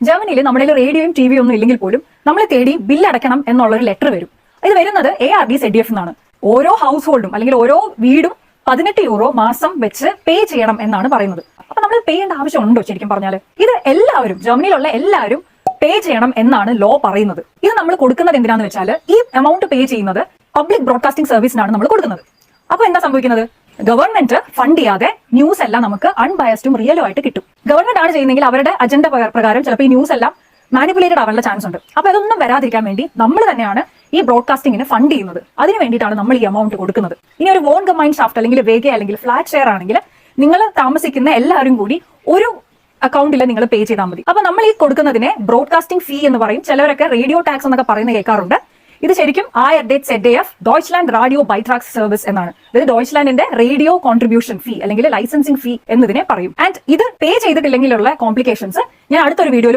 ജർമ്മനിയിൽ നമ്മുടെ റേഡിയോയും ടിവിയും ഒന്നും ഇല്ലെങ്കിൽ പോലും നമ്മളെ തേടി ബില്ല് അടയ്ക്കണം എന്നുള്ള ഒരു ലെറ്റർ വരും. ഇത് വരുന്നത് ARD/ZDF എന്നാണ്. ഓരോ ഹൗസ് ഹോൾഡും അല്ലെങ്കിൽ ഓരോ വീടും 18 യൂറോ മാസം വെച്ച് പേ ചെയ്യണം എന്നാണ് പറയുന്നത്. അപ്പൊ നമ്മൾ പേ ചെയ്യേണ്ട ആവശ്യമുണ്ടോ ശരിക്കും പറഞ്ഞാൽ? ഇത് എല്ലാവരും, ജർമ്മനിയിലുള്ള എല്ലാവരും പേ ചെയ്യണം എന്നാണ് ലോ പറയുന്നത്. ഇത് നമ്മൾ കൊടുക്കുന്നത് എന്തിനാന്ന് വെച്ചാൽ ഈ എമൗണ്ട് പേ ചെയ്യുന്നത് പബ്ലിക് ബ്രോഡ്കാസ്റ്റിംഗ് സർവീസിനാണ് നമ്മൾ കൊടുക്കുന്നത്. അപ്പൊ എന്താ സംഭവിക്കുന്നത്? ഗവൺമെന്റ് ഫണ്ട് ചെയ്യാതെ ന്യൂസ് എല്ലാം നമുക്ക് അൺബയസ്ഡും റിയലും ആയിട്ട് കിട്ടും. ഗവൺമെന്റ് ആണ് ചെയ്യുന്നതെങ്കിൽ അവരുടെ അജണ്ട പ്രകാരം ചിലപ്പോൾ ഈ ന്യൂസ് എല്ലാം മാനിപ്പുലേറ്റഡ് ആവാനുള്ള ചാൻസ് ഉണ്ട്. അപ്പൊ അതൊന്നും വരാതിരിക്കാൻ വേണ്ടി നമ്മൾ തന്നെയാണ് ഈ ബ്രോഡ്കാസ്റ്റിംഗിന് ഫണ്ട് ചെയ്യുന്നത്. അതിന് വേണ്ടിയിട്ടാണ് നമ്മൾ ഈ എമൗണ്ട് കൊടുക്കുന്നത്. ഇനി ഒരു വോൺ ഗമൈൻഷാഫ്റ്റ് അല്ലെങ്കിൽ വേഗ അല്ലെങ്കിൽ ഫ്ലാറ്റ് ഷെയർ ആണെങ്കിൽ നിങ്ങൾ താമസിക്കുന്ന എല്ലാവരും കൂടി ഒരു അക്കൗണ്ടിൽ നിങ്ങൾ പേ ചെയ്താൽ മതി. അപ്പൊ നമ്മൾ ഈ കൊടുക്കുന്നതിനെ ബ്രോഡ്കാസ്റ്റിംഗ് ഫീ എന്ന് പറയും. ചിലവരൊക്കെ റേഡിയോ ടാക്സ് എന്നൊക്കെ പറയുന്നത് കേൾക്കാറുണ്ട്. ഇത് ശരിക്കും ARD/ZDF ഡോയ്ച്ച്ലാൻഡ് റേഡിയോ ബൈട്രാക്സ് സർവീസ് എന്നാണ്. ഇത് ഡോയ്ച്ച്ലാൻഡിന്റെ റേഡിയോ കോൺട്രിബ്യൂഷൻ ഫീ അല്ലെങ്കിൽ ലൈസൻസിംഗ് ഫീ എന്നതിനെ പറയും. ആൻഡ് ഇത് പേ ചെയ്തിട്ടില്ലെങ്കിലുള്ള കോംപ്ലിക്കേഷൻസ് ഞാൻ അടുത്തൊരു വീഡിയോയിൽ